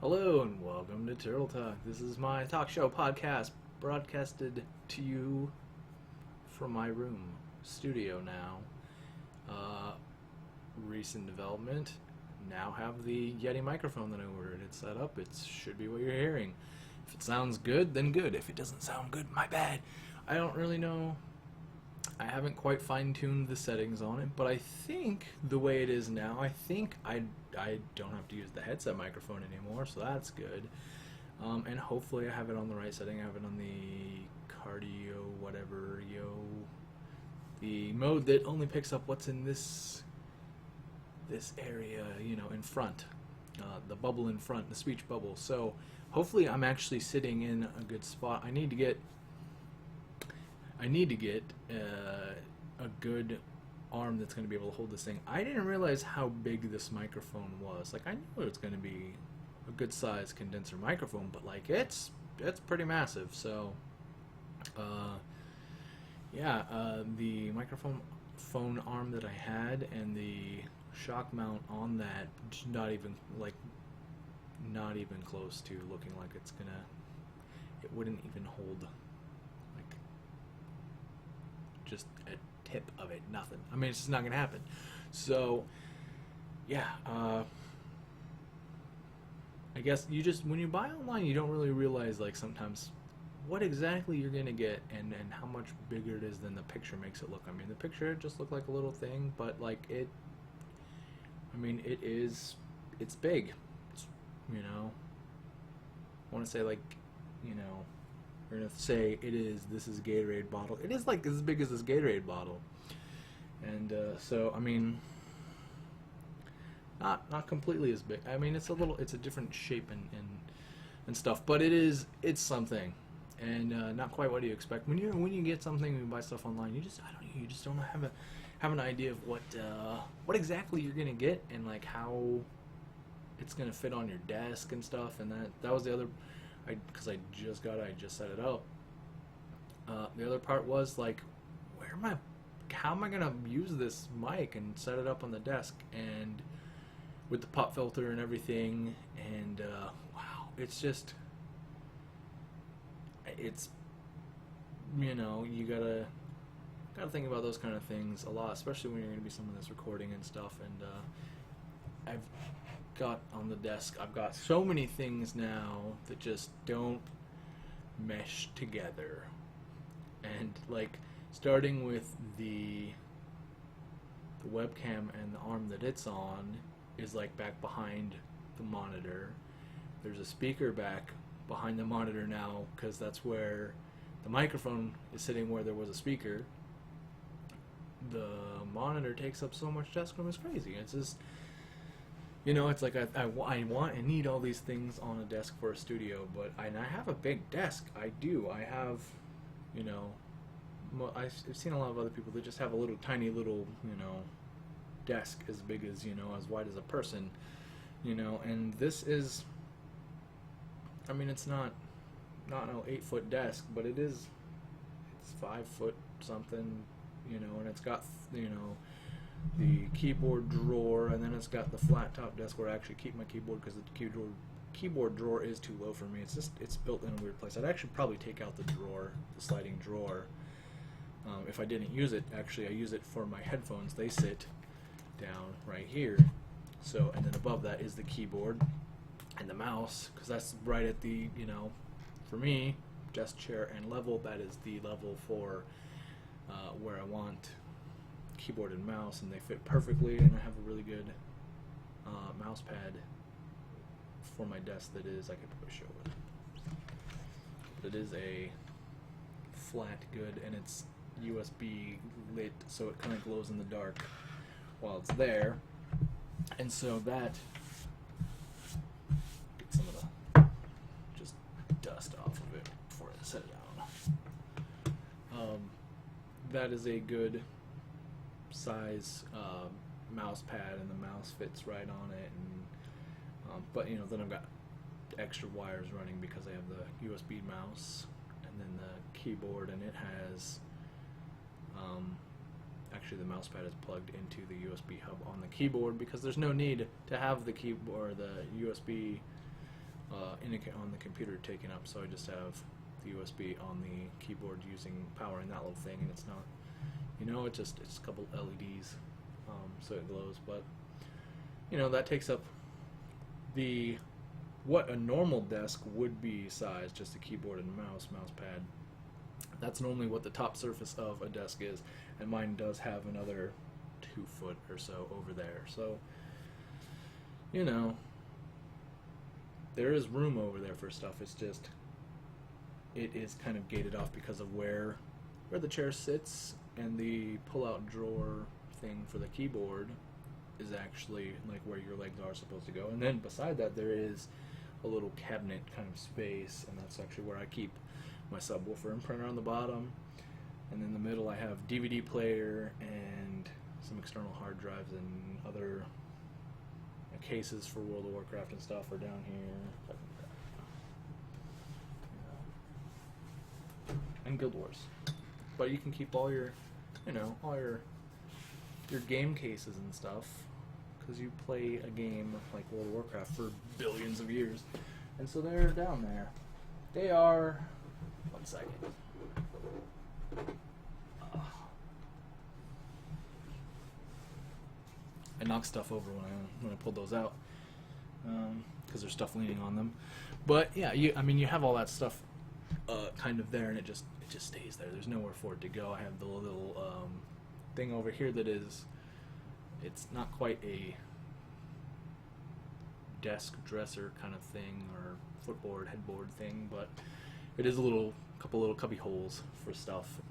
Hello and welcome to Turtle Talk. This is my talk show podcast broadcasted to you from my room studio now. Recent development. Now have the Yeti microphone that I ordered. It's set up. It should be what you're hearing. If it sounds good, then good. If it doesn't sound good, my bad. I don't really know. I haven't quite fine-tuned the settings on it, but I think the way it is now, I think I don't have to use the headset microphone anymore, so that's good. And hopefully I have it on the right setting. I have it on the cardio, whatever, the mode that only picks up what's in this area, in front, the bubble in front, the speech bubble. So hopefully I'm actually sitting in a good spot. I need to get a good arm that's going to be able to hold this thing. I didn't realize how big this microphone was. Like, I knew it was going to be a good size condenser microphone, but like it's pretty massive. So the microphone arm that I had and the shock mount on that, not even close to looking like it wouldn't even hold like just a tip of it, nothing. I mean, it's just not gonna happen. So yeah, I guess when you buy online, you don't really realize like sometimes what exactly you're gonna get and how much bigger it is than the picture makes it look. I mean, the picture just looked like a little thing, but like it's big. It's, I want to say like, we're gonna say this is Gatorade bottle. It is like as big as this Gatorade bottle, and so I mean, not completely as big. I mean, it's a different shape and stuff, but it's something, and not quite what you expect when you get something, you buy stuff online. You just don't have an idea of what exactly you're gonna get and like how it's gonna fit on your desk and stuff. And that was the other, because I just set it up. The other part was like, how am I gonna use this mic and set it up on the desk and with the pop filter and everything? And wow, it's you gotta think about those kind of things a lot, especially when you're gonna be someone that's recording and stuff. And I've got on the desk, I've got so many things now that just don't mesh together. And like, starting with the webcam and the arm that it's on is like back behind the monitor. There's a speaker back behind the monitor now because that's where the microphone is sitting, where there was a speaker. The monitor takes up so much desk room, it's crazy. It's just, it's like I want and need all these things on a desk for a studio, and I have a big desk. I do. I have, I've seen a lot of other people that just have a little tiny little, desk as big as, as wide as a person, and this is, I mean, it's not no 8-foot desk, but it's 5 foot something, and it's got, the keyboard drawer, and then it's got the flat top desk where I actually keep my keyboard, because the keyboard drawer is too low for me. It's built in a weird place. I'd actually probably take out the sliding drawer, if I didn't use it. Actually, I use it for my headphones. They sit down right here. So, and then above that is the keyboard and the mouse, because that's right at the, for me, desk, chair, and level. That is the level for where I want keyboard and mouse, and they fit perfectly. And I have a really good mouse pad for my desk that is, I could probably show it, but it is a flat good, and it's USB lit, so it kind of glows in the dark while it's there. And so that, get some of the just dust off of it before I set it down. That is a good size mouse pad, and the mouse fits right on it. And but then I've got extra wires running because I have the USB mouse and then the keyboard, and it has actually the mouse pad is plugged into the USB hub on the keyboard, because there's no need to have the keyboard, the USB on the computer taken up, so I just have the USB on the keyboard using powering that little thing, and it's not, you know, it's a couple LEDs, so it glows. But you know, that takes up the what a normal desk would be size, just a keyboard and a mouse pad. That's normally what the top surface of a desk is, and mine does have another 2 foot or so over there. So, you know, there is room over there for stuff. It's just, it is kind of gated off because of where the chair sits, and the pull-out drawer thing for the keyboard is actually like where your legs are supposed to go. And then beside that, there is a little cabinet kind of space, and that's actually where I keep my subwoofer and printer on the bottom. And in the middle, I have DVD player and some external hard drives and other cases for World of Warcraft and stuff are down here. And Guild Wars. But you can keep all your, you know, all your game cases and stuff, because you play a game like World of Warcraft for billions of years. And so they're down there. They are, 1 second. I knocked stuff over when I pulled those out, because there's stuff leaning on them. But yeah, I mean you have all that stuff kind of there, and it just stays there. There's nowhere for it to go. I have the little thing over here that is, it's not quite a desk dresser kind of thing or footboard headboard thing, but it is a couple little cubby holes for stuff,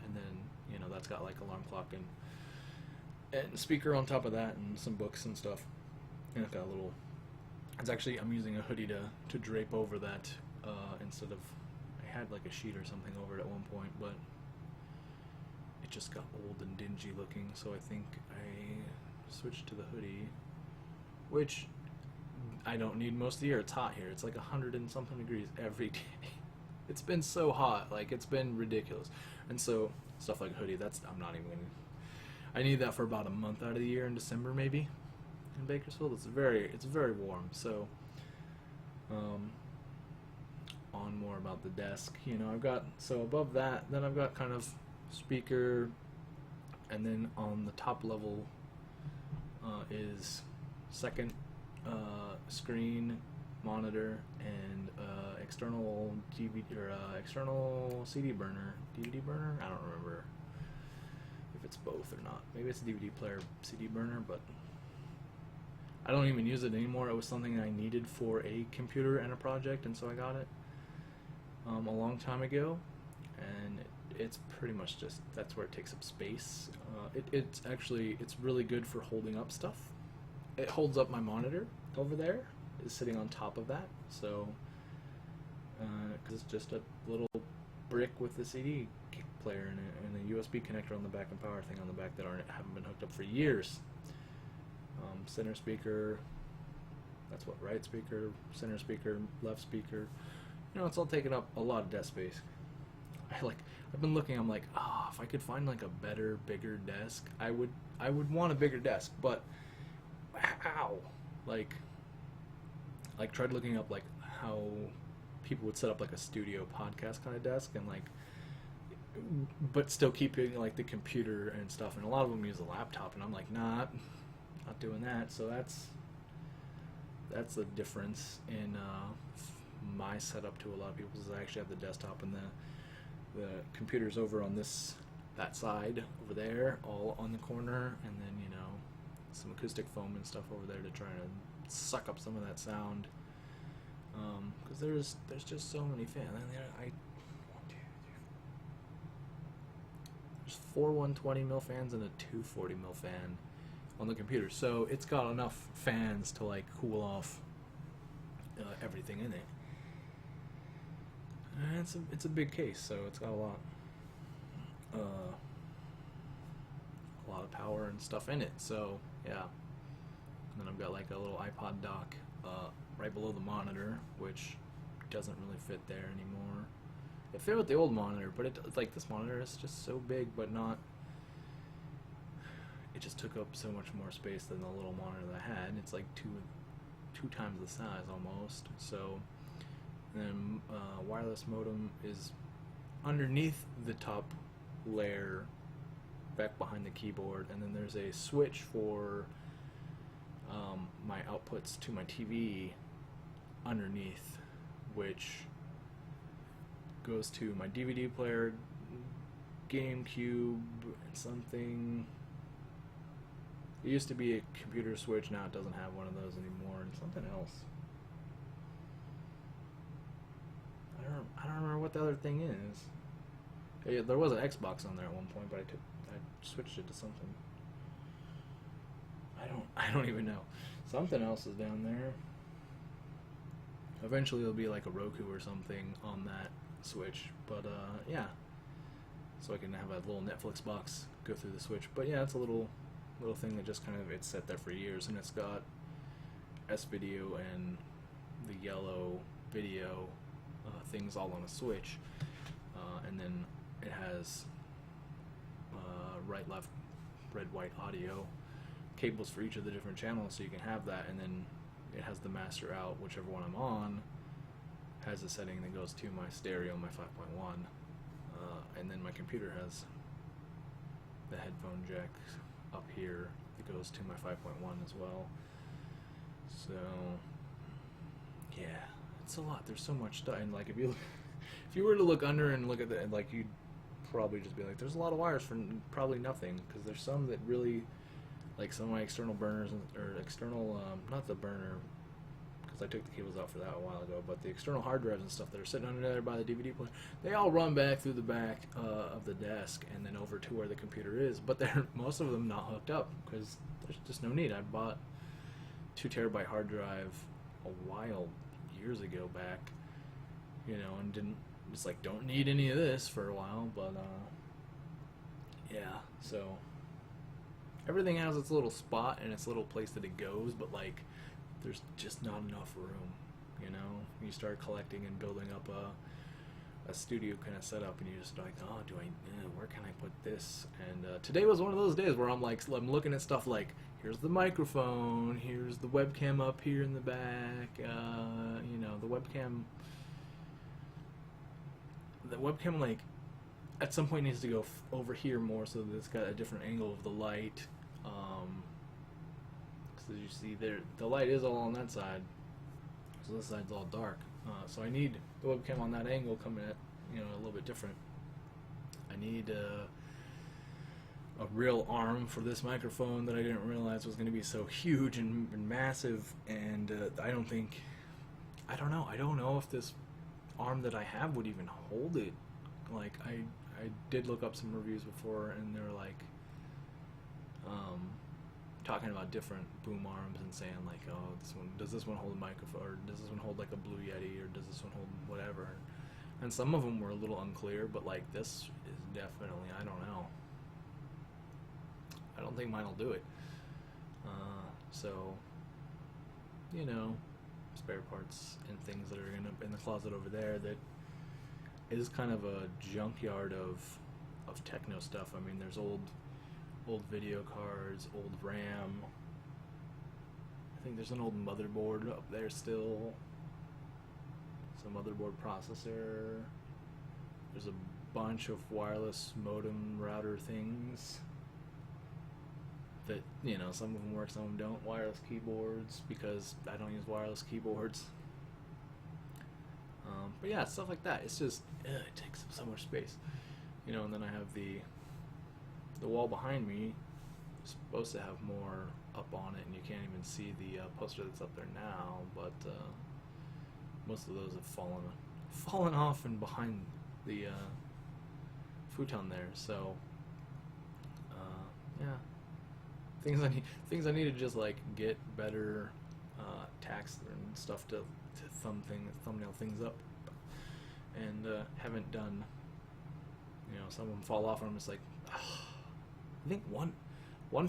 and then, you know, that's got like alarm clock and speaker on top of that, and some books and stuff. And it's got a little, it's actually, I'm using a hoodie to drape over that, instead of, I had like a sheet or something over it at one point, but it just got old and dingy looking, so I think I switched to the hoodie, which I don't need most of the year. It's hot here. It's like 100 and something degrees every day. It's been so hot, like it's been ridiculous. And so stuff like a hoodie, I'm not even gonna, I need that for about a month out of the year, in December maybe, in Bakersfield. It's very warm. So on more about the desk, you know, I've got, so above that, then I've got kind of speaker, and then on the top level is second screen monitor and external DVD or external CD burner, DVD burner. I don't remember if it's both or not. Maybe it's a DVD player, CD burner, but I don't even use it anymore. It was something I needed for a computer and a project, and so I got it a long time ago, and it's pretty much just, that's where it takes up space. It's actually, it's really good for holding up stuff. It holds up my monitor over there, is sitting on top of that, so because it's just a little brick with a CD player in it, and a USB connector on the back and power thing on the back that haven't been hooked up for years. Center speaker, that's what, right speaker, center speaker, left speaker. You know, it's all taking up a lot of desk space. I've been looking, I'm like, if I could find like a better, bigger desk, I would want a bigger desk, but how? Like tried looking up like how people would set up like a studio podcast kind of desk, and like, but still keeping like the computer and stuff, and a lot of them use a laptop, and I'm like, not doing that. So that's the difference in my setup to a lot of people's. I actually have the desktop and the computer's over on that side over there, all on the corner, and then, you know, some acoustic foam and stuff over there to try to suck up some of that sound, because there's just so many fans. There's 4 120 mil fans and a 240 mil fan on the computer, so it's got enough fans to like cool off everything in it. And it's a big case, so it's got a lot of power and stuff in it. So yeah. And then I've got like a little iPod dock right below the monitor, which doesn't really fit there anymore. It fit with the old monitor, but it's like, this monitor is just so big, but not. It just took up so much more space than the little monitor that I had. It's like 2 times the size almost. So then wireless modem is underneath the top layer back behind the keyboard, and then there's a switch for my outputs to my TV underneath, which goes to my DVD player, GameCube, and something. It used to be a computer switch, now it doesn't have one of those anymore, and something else. I don't remember what the other thing is. Yeah, there was an Xbox on there at one point, but I switched it to something. I don't even know. Something else is down there. Eventually it'll be like a Roku or something on that switch, but yeah. So I can have a little Netflix box go through the switch. But yeah, it's a little thing that just kind of, it's set there for years, and it's got S-video and the yellow video things all on a switch, and then it has right, left, red, white audio cables for each of the different channels, so you can have that, and then it has the master out, whichever one I'm on has a setting that goes to my stereo, my 5.1, and then my computer has the headphone jack up here that goes to my 5.1 as well. So yeah, it's a lot. There's so much stuff, and like if you were to look under and look at the, like, you'd probably just be like, there's a lot of wires for probably nothing, because there's some that really, like some of my external burners, or external, not the burner, because I took the cables out for that a while ago, but the external hard drives and stuff that are sitting under there by the DVD player, they all run back through the back of the desk and then over to where the computer is, but they're, most of them not hooked up, because there's just no need. I bought 2 terabyte hard drive a while, years ago back, you know, and didn't, just like, don't need any of this for a while, but yeah, so everything has its little spot and its little place that it goes, but like there's just not enough room, you know. You start collecting and building up a studio kind of setup, and you just like, oh, where can I put this? And today was one of those days where I'm like, I'm looking at stuff like, here's the microphone, here's the webcam up here in the back, you know, the webcam like at some point needs to go over here more, so that it's got a different angle of the light, because as you see there, the light is all on that side, so this side's all dark, so I need the webcam on that angle coming at, you know, a little bit different. I need a real arm for this microphone that I didn't realize was going to be so huge and massive, and I don't know if this arm that I have would even hold it. Like, I did look up some reviews before, and they were like talking about different boom arms and saying like, oh, does this one hold a microphone, or does this one hold like a Blue Yeti, or does this one hold whatever, and some of them were a little unclear, but like this is definitely, I don't know, I don't think mine will do it. So, you know, spare parts and things that are in the closet over there that is kind of a junkyard of techno stuff. I mean, there's old video cards, old RAM. I think there's an old motherboard up there still. Some motherboard processor. There's a bunch of wireless modem router things that, you know, some of them work, some of them don't. Wireless keyboards, because I don't use wireless keyboards. But yeah, stuff like that. It's just, it takes up so much space, you know. And then I have the wall behind me is supposed to have more up on it, and you can't even see the poster that's up there now. But most of those have fallen off and behind the futon there. So yeah, things I need to just like get better tacks and stuff to thumbnail things up, and haven't done. You know, some of them fall off, and I'm just like, oh. I think one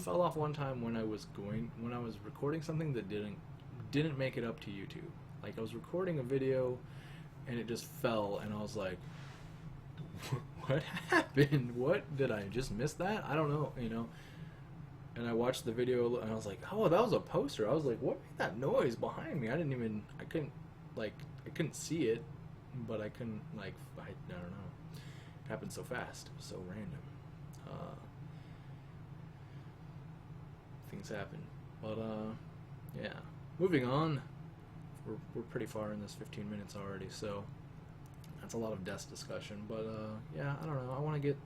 fell off one time when I was recording something that didn't make it up to YouTube. Like, I was recording a video and it just fell, and I was like, what happened? What, did I just miss that? I don't know, you know. and I watched the video and I was like, oh, that was a poster. I was like, what made that noise behind me? I couldn't see it, but I couldn't, like, I don't know. It happened so fast. It was so random. Things happen. But, yeah. Moving on. We're pretty far in this 15 minutes already, so that's a lot of desk discussion. But, yeah, I don't know. I want to get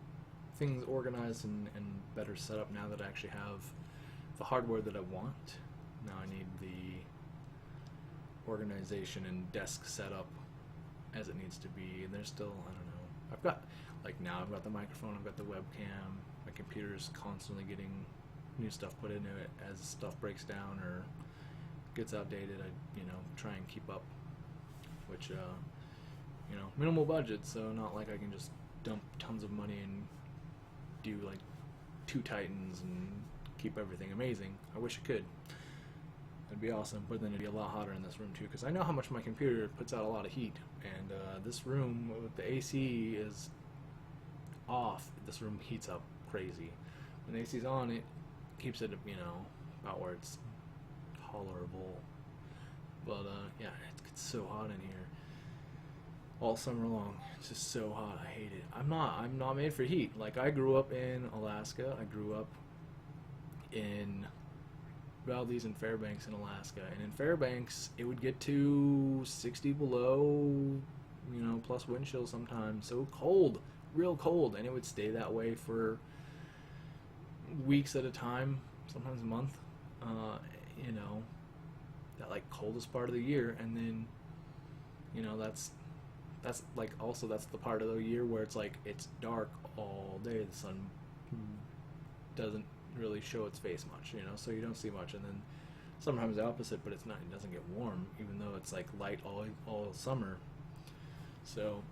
things organized and better set up now that I actually have the hardware that I want. Now I need the organization and desk setup as it needs to be. And there's still, I don't know. I've got, like, now I've got the microphone, I've got the webcam. My computer's constantly getting new stuff put into it as stuff breaks down or gets outdated. I, try and keep up, which, minimal budget, so not like I can just dump tons of money and do like 2 Titans and keep everything amazing. I wish I could. That'd be awesome, but then it'd be a lot hotter in this room too, because I know how much my computer puts out a lot of heat, and this room with the AC is off. This room heats up crazy. When the AC's on, it keeps it, about where it's tolerable. But yeah, it gets so hot in here all summer long. It's just so hot. I hate it. I'm not made for heat. Like, I grew up in Alaska. I grew up in Valdez and Fairbanks in Alaska. And in Fairbanks, it would get to 60 below, plus wind chill sometimes. So cold, real cold. And it would stay that way for weeks at a time, sometimes a month. That, like, coldest part of the year. And then, that's like, also that's the part of the year where it's like it's dark all day. The sun doesn't really show its face much, so you don't see much. And then sometimes the opposite, but it doesn't get warm, even though it's like light all summer. So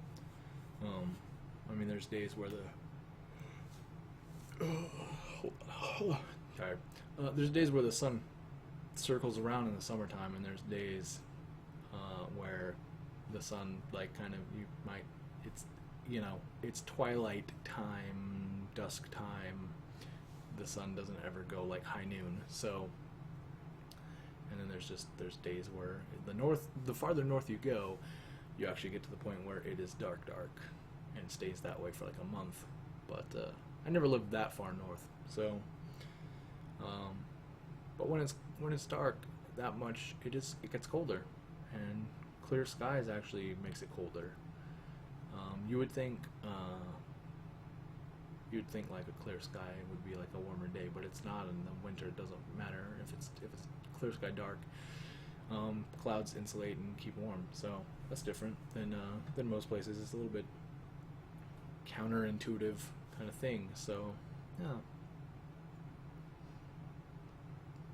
there's days where tired. There's days where the sun circles around in the summertime, and there's days where the sun, like, it's twilight time, dusk time. The sun doesn't ever go like high noon. So, and then there's days where the farther north you go, you actually get to the point where it is dark, and it stays that way for like a month. But I never lived that far north, so. But when it's dark that much, it gets colder, and clear skies actually makes it colder. You would think like a clear sky would be like a warmer day, but it's not. In the winter, it doesn't matter if it's clear sky dark. Clouds insulate and keep warm, so that's different than most places. It's a little bit counterintuitive kind of thing. So yeah.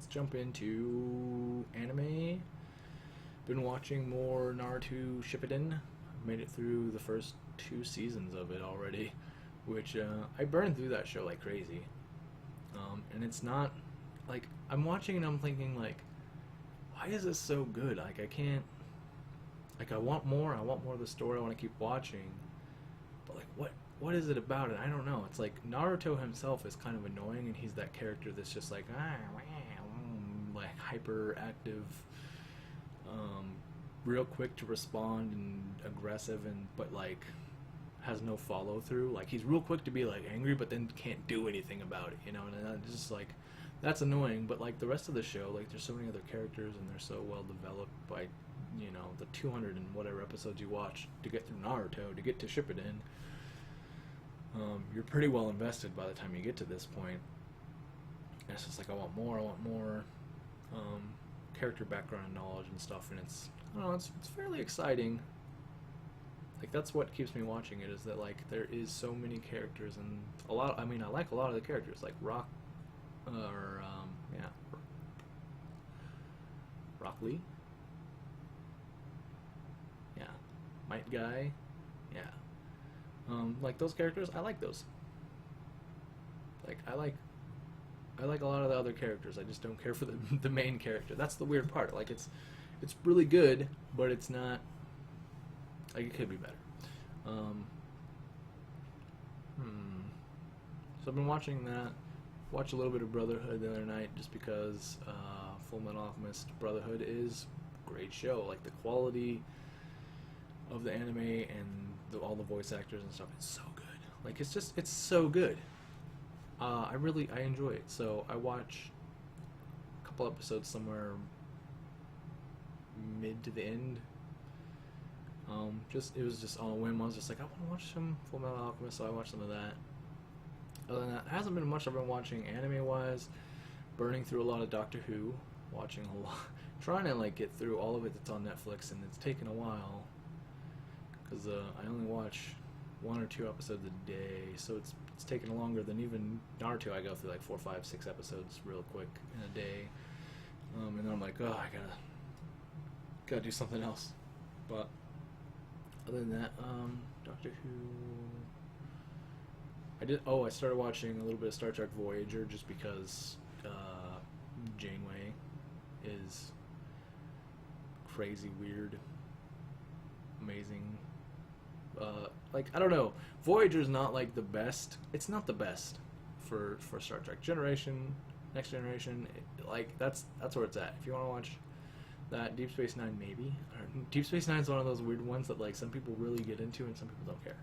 Jump into anime. Been watching more Naruto Shippuden. I've made it through the first 2 seasons of it already, which I burned through that show like crazy. And it's not like, I'm watching and I'm thinking, like, why is this so good? Like, I can't, like, I want more of the story. I want to keep watching, but like, what is it about it? I don't know. It's like Naruto himself is kind of annoying, and he's that character that's just like, like, hyperactive, real quick to respond and aggressive, but like has no follow through. Like, he's real quick to be like angry, but then can't do anything about it, and it's just like, that's annoying. But like the rest of the show, like, there's so many other characters, and they're so well developed by the 200 and whatever episodes you watch to get through Naruto, to get to Shippuden. You're pretty well invested by the time you get to this point. And it's just like, I want more character background and knowledge and stuff, and it's fairly exciting. Like, that's what keeps me watching it, is that, like, there is so many characters, and I like a lot of the characters, like Rock Lee, Might Guy, like, those characters, I like those. Like, I like a lot of the other characters. I just don't care for the main character. That's the weird part. Like, it's really good, but it's not, like, it could be better. So I've been watching that. watched a little bit of Brotherhood the other night just because Full Metal Alchemist Brotherhood is a great show. Like the quality of the anime and all the voice actors and stuff is so good. Like it's so good. I enjoy it. So I watch a couple episodes somewhere mid to the end. It was just on a whim. I was just like, I want to watch some Full Metal Alchemist, so I watched some of that. Other than that, it hasn't been much I've been watching anime wise. Burning through a lot of Doctor Who, watching a lot, trying to like get through all of it that's on Netflix, and it's taken a while because I only watch 1 or 2 episodes a day, so it's taken longer than even Naruto. I go through like 4, 5, 6 episodes real quick in a day, and then I'm like, oh, I gotta do something else. But other than that, Doctor Who. I started watching a little bit of Star Trek Voyager just because Janeway is crazy, weird, amazing. I don't know. Voyager's not like the best. It's not the best for Star Trek. Next Generation, that's where it's at. If you want to watch that, Deep Space Nine maybe. Deep Space Nine's one of those weird ones that like some people really get into and some people don't care.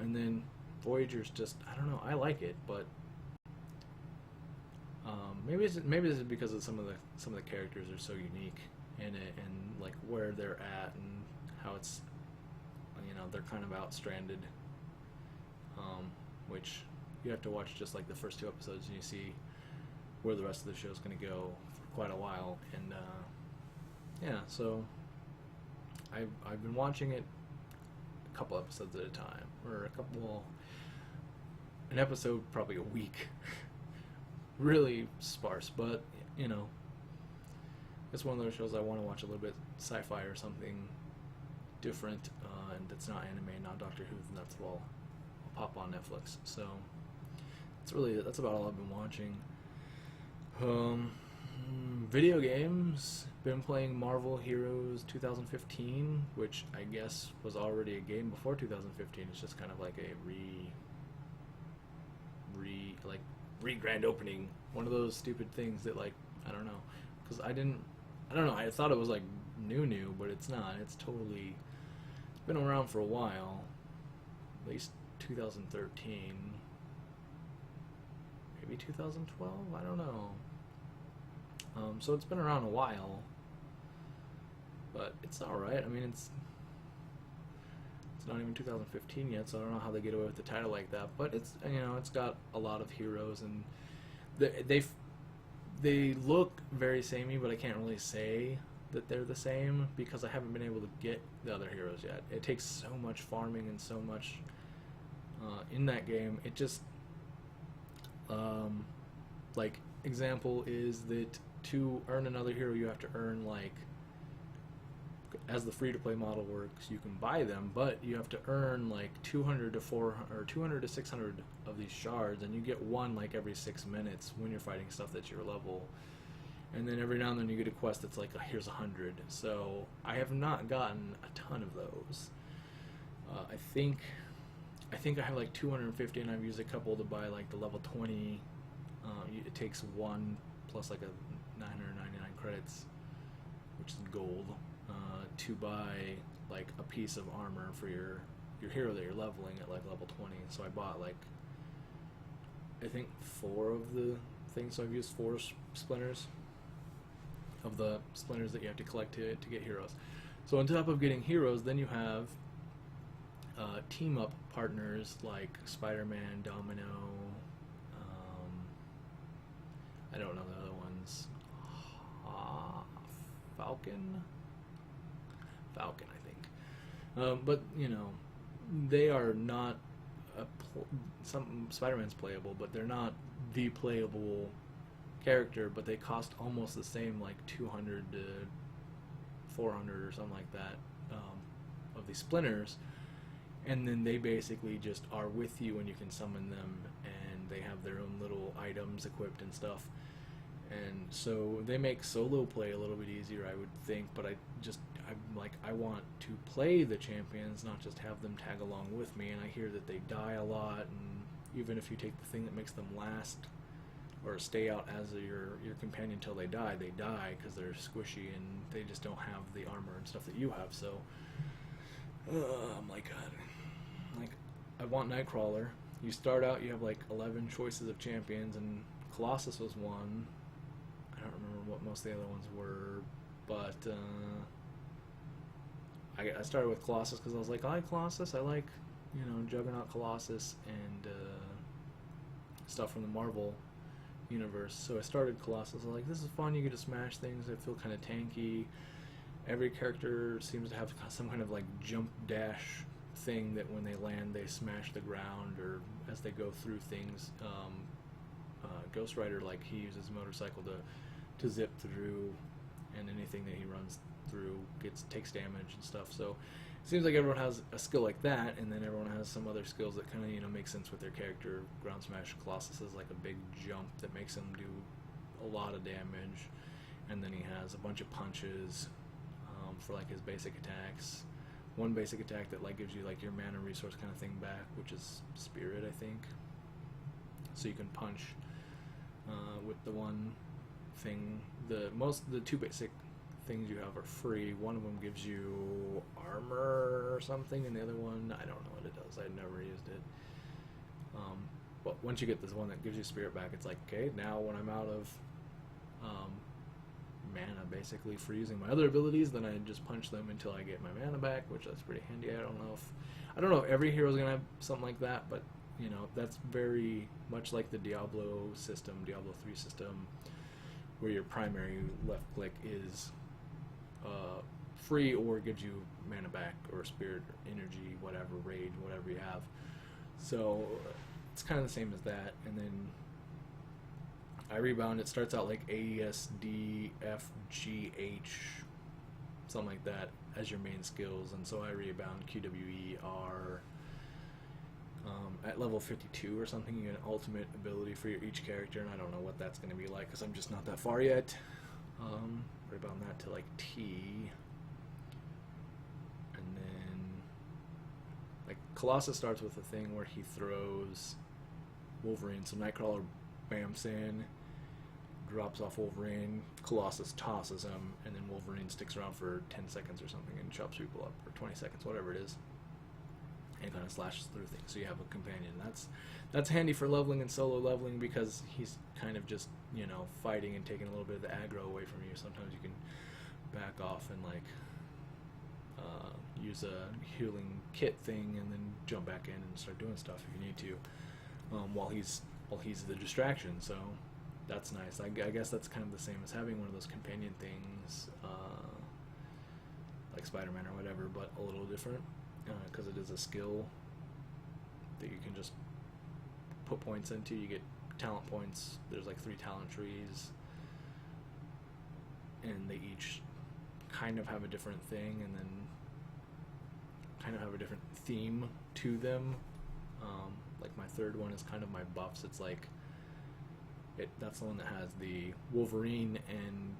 And then Voyager's just, I don't know, I like it, but maybe this is because of some of the characters are so unique in it, and like where they're at and how it's, they're kind of out stranded, which you have to watch just like the first 2 episodes and you see where the rest of the show is going to go for quite a while. And yeah, so I've been watching it a couple episodes at a time, or an episode probably a week. Really sparse, but it's one of those shows I want to watch a little bit sci-fi or something different, and that's not anime, not Doctor Who, and that's all I'll pop on Netflix. So that's about all I've been watching. Video games, been playing Marvel Heroes 2015, which I guess was already a game before 2015. It's just kind of like a grand opening, one of those stupid things that, like, I don't know, because I don't know, I thought it was like new, but it's not. It's been around for a while, at least 2013, maybe 2012, I don't know. So it's been around a while, but it's alright. I mean, it's not even 2015 yet, so I don't know how they get away with the title like that. But it's it's got a lot of heroes, and they look very samey, but I can't really say that they're the same because I haven't been able to get the other heroes yet. It takes so much farming and so much in that game. It just like, example is that to earn another hero you have to earn, like, as the free-to-play model works, you can buy them, but you have to earn like 200 to 400 or 200 to 600 of these shards, and you get one like every 6 minutes when you're fighting stuff that's your level. And then every now and then you get a quest that's like, here's 100. So I have not gotten a ton of those. I think I have like 250, and I've used a couple to buy like the level 20. It takes 1 plus like a 999 credits, which is gold, to buy like a piece of armor for your hero that you're leveling at like level 20. So I bought like, I think 4 of the things. So I've used 4 splinters of the splinters that you have to collect to get heroes. So on top of getting heroes, then you have team up partners like Spider-Man, Domino, I don't know the other ones, Falcon, I think. But they are not some Spider-Man's playable, but they're not the playable character. But they cost almost the same, like 200 to 400 or something like that, of these splinters. And then they basically just are with you, and you can summon them, and they have their own little items equipped and stuff. And so they make solo play a little bit easier, I would think, but I want to play the champions, not just have them tag along with me. And I hear that they die a lot, and even if you take the thing that makes them last, or stay out as your companion until they die because they're squishy and they just don't have the armor and stuff that you have. So I'm like, God, like I want Nightcrawler. You start out, you have like 11 choices of champions, and Colossus was one. I don't remember what most of the other ones were, but I started with Colossus because I was like, I like Colossus. I like, you know, Juggernaut, Colossus, and stuff from the Marvel universe. So I started Colossus. I was like, this is fun. You get to smash things. I feel kind of tanky. Every character seems to have some kind of like jump dash thing that when they land, they smash the ground, or as they go through things. Ghost Rider, like, he uses motorcycle to zip through, and anything that he runs through takes damage and stuff. So it seems like everyone has a skill like that, and then everyone has some other skills that kind of, you know, make sense with their character. Ground Smash Colossus is like a big jump that makes him do a lot of damage, and then he has a bunch of punches for like his basic attacks. One basic attack that like gives you like your mana resource kind of thing back, which is Spirit, I think. So you can punch with the one thing. The two basic things you have are free. One of them gives you armor or something, and the other one, I don't know what it does. I've never used it. But once you get this one that gives you Spirit back, it's like, okay, now when I'm out of mana basically for using my other abilities, then I just punch them until I get my mana back, which that's pretty handy. I don't know if every hero's gonna have something like that, but you know, that's very much like the Diablo 3 system, where your primary left click is free or gives you mana back or spirit or energy, whatever, rage, whatever you have. So it's kind of the same as that. And then I rebound. It starts out like A, S, D, F, G, H, something like that as your main skills. And so I rebound Q, W, E, R. At level 52 or something, you get an ultimate ability for each character, and I don't know what that's going to be like because I'm just not that far yet. Rebound that to like T. And then like Colossus starts with a thing where he throws Wolverine. So Nightcrawler bamps in, drops off Wolverine, Colossus tosses him, and then Wolverine sticks around for 10 seconds or something and chops people up, or 20 seconds, whatever it is, and kind of slashes through things. So you have a companion. That's handy for leveling and solo leveling because he's kind of just, you know, fighting and taking a little bit of the aggro away from you. Sometimes you can back off and like use a healing kit thing and then jump back in and start doing stuff if you need to, while he's the distraction. So that's nice. I guess that's kind of the same as having one of those companion things, like Spider-Man or whatever, but a little different, because it is a skill that you can just put points into. You get talent points. There's like 3 talent trees, and they each kind of have a different thing, and then kind of have a different theme to them. Like my third one is kind of my buffs. It's like that's the one that has the Wolverine and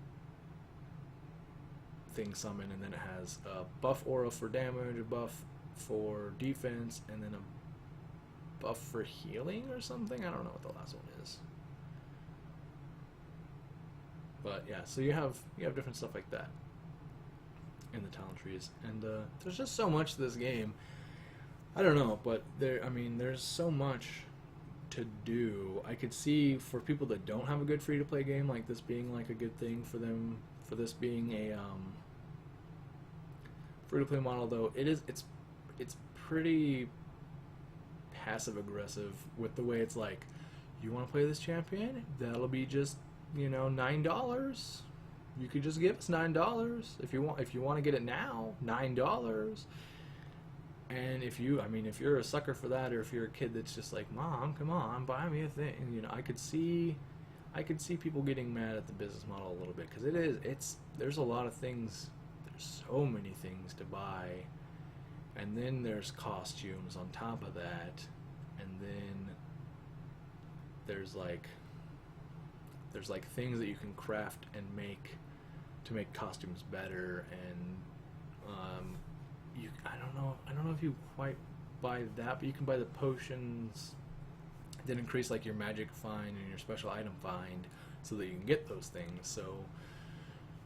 thing summon, and then it has a buff aura for damage, a buff for defense, and then a buff for healing or something. I don't know what the last one is. But yeah, so you have different stuff like that in the talent trees, and there's just so much to this game. I don't know, but there's so much to do. I could see for people that don't have a good free-to-play game like this being like a good thing for them. For this being a free-to-play model, though, it's pretty passive-aggressive with the way it's like, you want to play this champion? That'll be just, you know, $9. You could just give us $9 if you want to get it now. $9. And if you're a sucker for that, or if you're a kid that's just like, Mom, come on, buy me a thing, you know, I could see people getting mad at the business model a little bit, because there's a lot of things. There's so many things to buy, and then there's costumes on top of that, and then there's like things that you can craft and make to make costumes better, and I don't know if you quite buy that, but you can buy the potions then increase like your magic find and your special item find so that you can get those things. So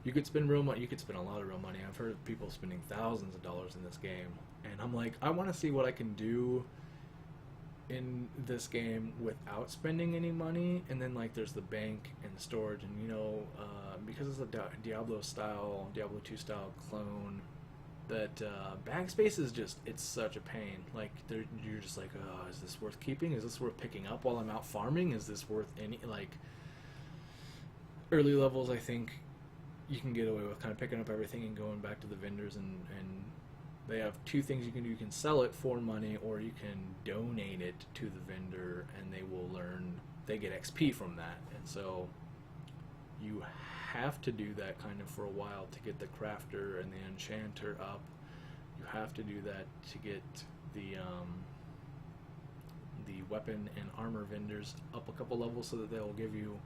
you could spend real money. You could spend a lot of real money. I've heard of people spending thousands of dollars in this game, and I'm like, I want to see what I can do in this game without spending any money. And then like there's the bank and the storage, and because it's a Diablo 2 style clone, that bag space is just, it's such a pain. Like you're just like, oh, is this worth keeping? Is this worth picking up while I'm out farming? Is this worth any, like, early levels, I think you can get away with kind of picking up everything and going back to the vendors, and they have two things you can do. You can sell it for money, or you can donate it to the vendor, and they get XP from that. And so you have to do that kind of for a while to get the crafter and the enchanter up. You have to do that to get the weapon and armor vendors up a couple levels, so that they'll give you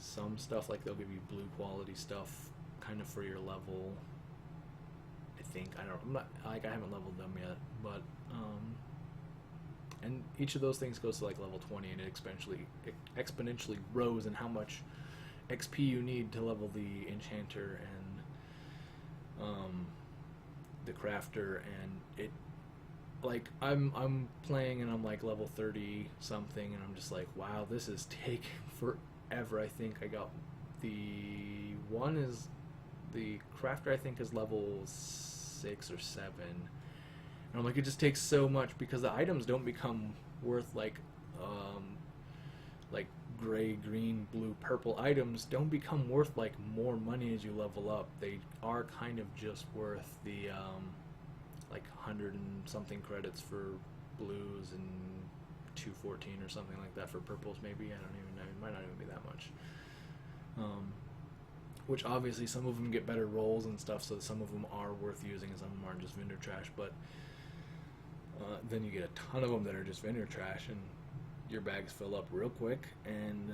some stuff, like they'll give you blue quality stuff kind of for your level. I think, I haven't leveled them yet, but and each of those things goes to like level 20, and it exponentially grows in how much XP you need to level the enchanter and the crafter. And it, like, I'm playing and I'm like level 30 something, and I'm just like, wow, this is taking forever. I think I got the crafter, I think, is level 6 or 7, and I'm like, it just takes so much, because the items don't become worth like gray, green, blue, purple items don't become worth like more money as you level up. They are kind of just worth the like 100 and something credits for blues and 214 or something like that for purples, maybe. I don't even know. It might not even be that much. Which obviously some of them get better rolls and stuff, so some of them are worth using and some of them aren't just vendor trash. But then you get a ton of them that are just vendor trash, and your bags fill up real quick, and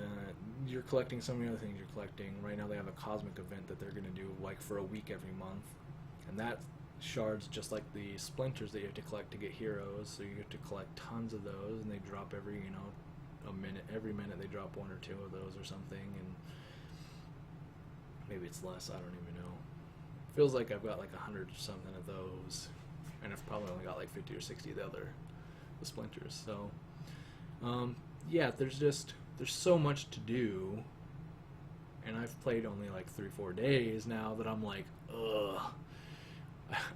you're collecting so many other things you're collecting. Right now they have a cosmic event that they're going to do like for a week every month, and that shards just like the splinters that you have to collect to get heroes. So you have to collect tons of those, and they drop every every minute they drop 1 or 2 of those or something, and maybe it's less, I don't even know. Feels like I've got like 100 or something of those, and I've probably only got like 50 or 60 of the splinters. So yeah, there's so much to do, and I've played only like 3-4 days now that I'm like, ugh,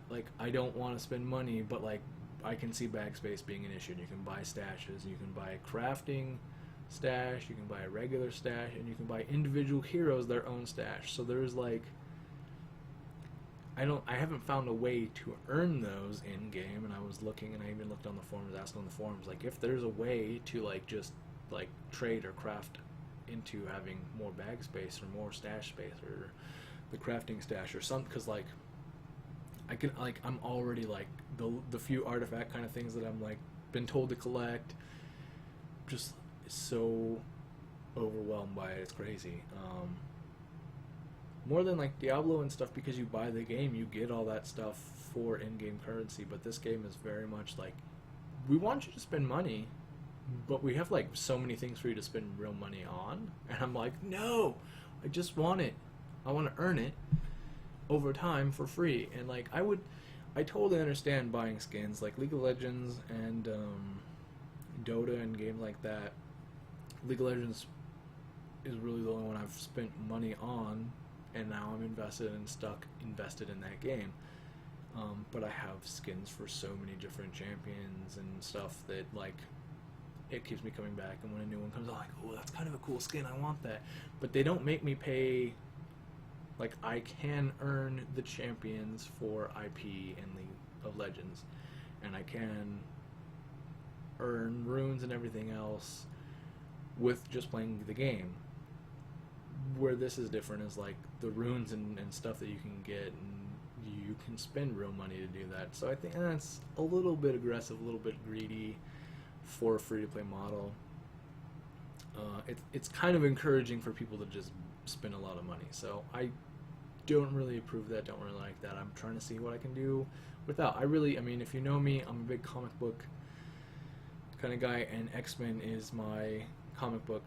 like I don't want to spend money, but like I can see bag space being an issue. And you can buy stashes, you can buy a crafting stash, you can buy a regular stash, and you can buy individual heroes their own stash. So there's like, I haven't found a way to earn those in game, and I was looking, and I even looked on the forums, asked on the forums, like if there's a way to like just like trade or craft into having more bag space or more stash space or the crafting stash or something, because like I can, like, I'm already like the few artifact kind of things that I'm like been told to collect, just so overwhelmed by it. It's crazy. More than like Diablo and stuff, because you buy the game, you get all that stuff for in-game currency. But this game is very much like, we want you to spend money, but we have like so many things for you to spend real money on, and I'm like, no, I just want it. I want to earn it over time for free. And like I totally understand buying skins like League of Legends and Dota and games like that. League of Legends is really the only one I've spent money on, and now I'm invested in that game. But I have skins for so many different champions and stuff that like it keeps me coming back, and when a new one comes out, I'm like, oh, that's kind of a cool skin, I want that. But they don't make me pay. Like, I can earn the champions for IP in League of Legends, and I can earn runes and everything else with just playing the game. Where this is different is like the runes and stuff that you can get, and you can spend real money to do that. So I think that's a little bit aggressive, a little bit greedy for a free-to-play model. It's kind of encouraging for people to just spend a lot of money. So I don't really approve of that, don't really like that. I'm trying to see what I can do without. I mean, if you know me, I'm a big comic book kind of guy, and X-Men is my comic book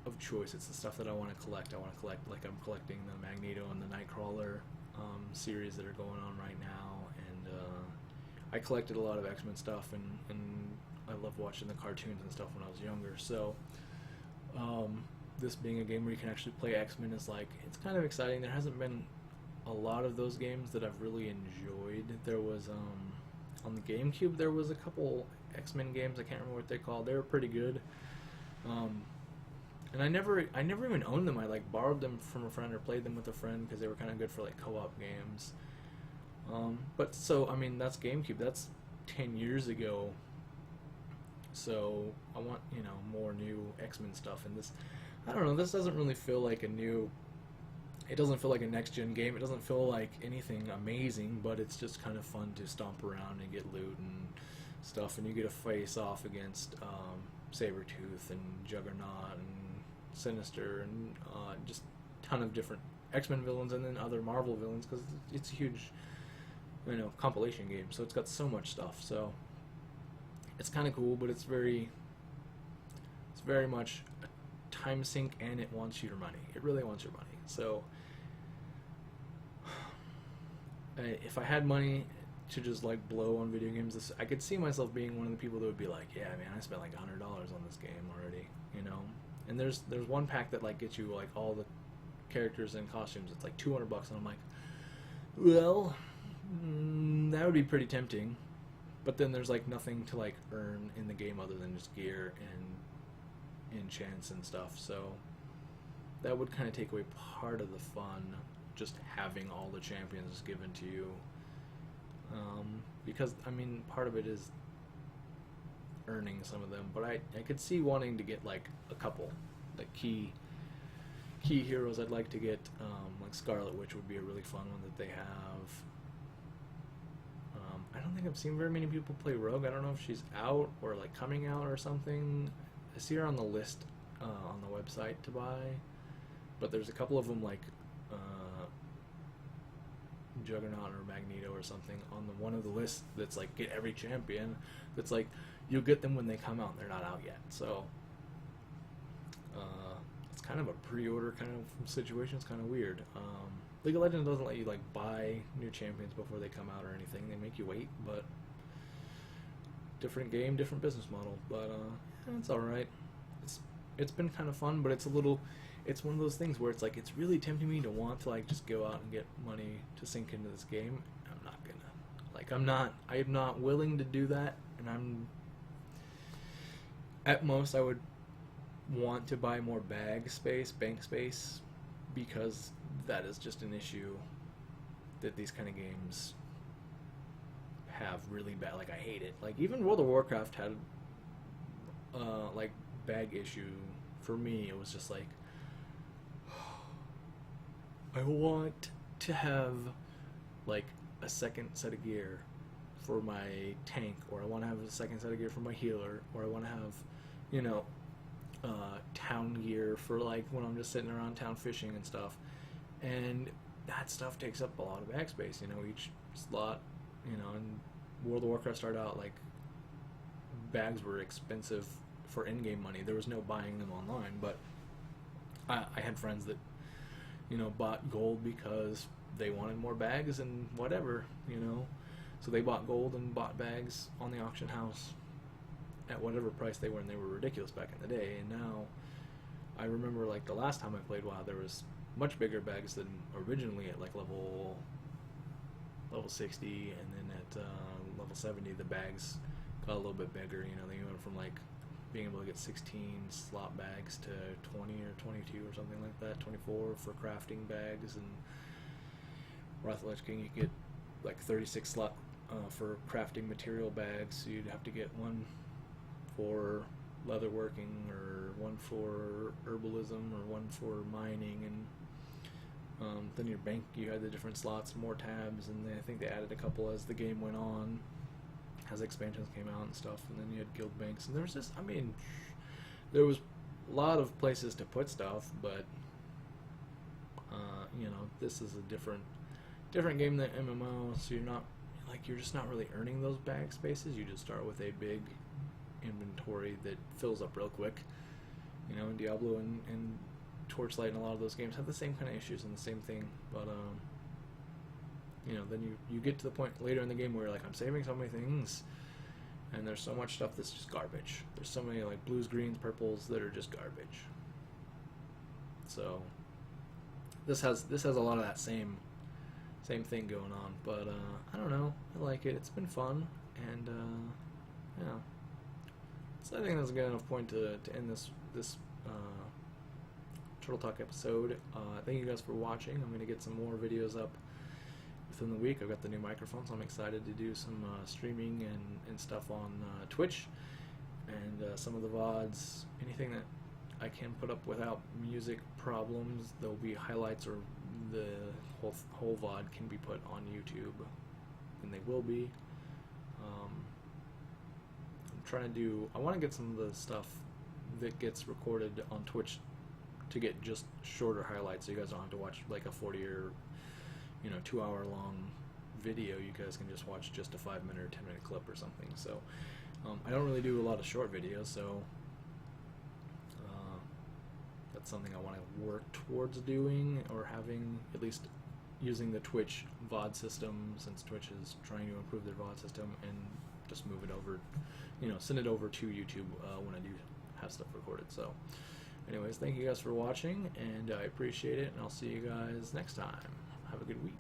of choice. It's the stuff that I want to collect. I want to collect, like I'm collecting the Magneto and the Nightcrawler series that are going on right now, and I collected a lot of X-Men stuff, and I loved watching the cartoons and stuff when I was younger. So this being a game where you can actually play X-Men is like, it's kind of exciting. There hasn't been a lot of those games that I've really enjoyed. There was on the GameCube there was a couple X-Men games. I can't remember what they're called. They were pretty good. And I never even owned them. I like borrowed them from a friend or played them with a friend because they were kind of good for like co-op games. But so I mean, that's GameCube. That's 10 years ago. So I want, you know, more new X-Men stuff. And this, I don't know, this doesn't really feel like a new. It doesn't feel like a next-gen game. It doesn't feel like anything amazing, but it's just kind of fun to stomp around and get loot and stuff. And you get to face off against Sabretooth and Juggernaut and Sinister and just a ton of different X-Men villains, and then other Marvel villains, because it's a huge, you know, compilation game. So it's got so much stuff. So it's kind of cool, but it's very much a time sink, and it wants your money. It really wants your money. So if I had money to just like blow on video games, I could see myself being one of the people that would be like, yeah, man, I spent like $100 on this game already, you know. And there's one pack that like gets you like all the characters and costumes. It's like $200, and I'm like, well, that would be pretty tempting. But then there's like nothing to like earn in the game other than just gear and enchants and stuff. So that would kind of take away part of the fun, just having all the champions given to you. Because I mean, part of it is earning some of them, but I could see wanting to get like a couple, like key heroes. I'd like to get like Scarlet Witch would be a really fun one that they have. I don't think I've seen very many people play Rogue. I don't know if she's out or like coming out or something. I see her on the list on the website to buy, but there's a couple of them like Juggernaut or Magneto or something on the one of the lists that's like get every champion. That's like you'll get them when they come out. They're not out yet, so it's kind of a pre-order kind of situation. It's kind of weird. League of Legends doesn't let you like buy new champions before they come out or anything. They make you wait, but different game, different business model. But it's all right. It's been kind of fun, but it's one of those things where it's like it's really tempting me to want to like just go out and get money to sink into this game. I'm not gonna. Like I'm not willing to do that, and I'm at most I would want to buy more bank space, because that is just an issue that these kind of games have really bad. Like I hate it. Like even World of Warcraft had like bag issue for me. It was just like I want to have like a second set of gear for my tank, or I want to have a second set of gear for my healer, or I want to have, you know, town gear for like when I'm just sitting around town fishing and stuff. And that stuff takes up a lot of bag space, you know, each slot, you know. And World of Warcraft started out like bags were expensive for in-game money. There was no buying them online, but I had friends that, you know, bought gold because they wanted more bags and whatever, you know. So they bought gold and bought bags on the auction house at whatever price they were, and they were ridiculous back in the day. And now I remember like the last time I played WoW, there was much bigger bags than originally at like level 60, and then at level 70 the bags got a little bit bigger. You know, they went from like being able to get 16 slot bags to 20 or 22 or something like that, 24 for crafting bags. And Wrath of the Lich King, you get like 36 slot for crafting material bags, so you'd have to get one for leatherworking, or one for herbalism, or one for mining. And then your bank, you had the different slots, more tabs, and I think they added a couple as the game went on, as expansions came out and stuff. And then you had guild banks, and there was just, I mean, there was a lot of places to put stuff, but you know, this is a different game than MMO, so you're just not really earning those bag spaces. You just start with a big inventory that fills up real quick. You know, and Diablo and Torchlight and a lot of those games have the same kind of issues and the same thing, but you know, then you get to the point later in the game where you're like, I'm saving so many things, and there's so much stuff that's just garbage. There's so many like blues, greens, purples that are just garbage. So this has a lot of that same thing going on, but I don't know. I like it. It's been fun, and yeah. So I think that's a good enough point to end this Turtle Talk episode. Thank you guys for watching. I'm going to get some more videos up within the week. I've got the new microphone, so I'm excited to do some streaming and stuff on Twitch, and some of the VODs, anything that I can put up without music problems. There'll be highlights, or the whole VOD can be put on YouTube, and they will be. I'm trying to do, I want to get some of the stuff that gets recorded on Twitch to get just shorter highlights, so you guys don't have to watch like a 40 or 2 hour long video. You guys can just watch just a 5-minute or 10-minute clip or something. So I don't really do a lot of short videos, so that's something I want to work towards doing, or having, at least using the Twitch VOD system, since Twitch is trying to improve their VOD system, and just move it over, send it over to YouTube when I do have stuff recorded. So anyways, thank you guys for watching, and I appreciate it, and I'll see you guys next time. Have a good week.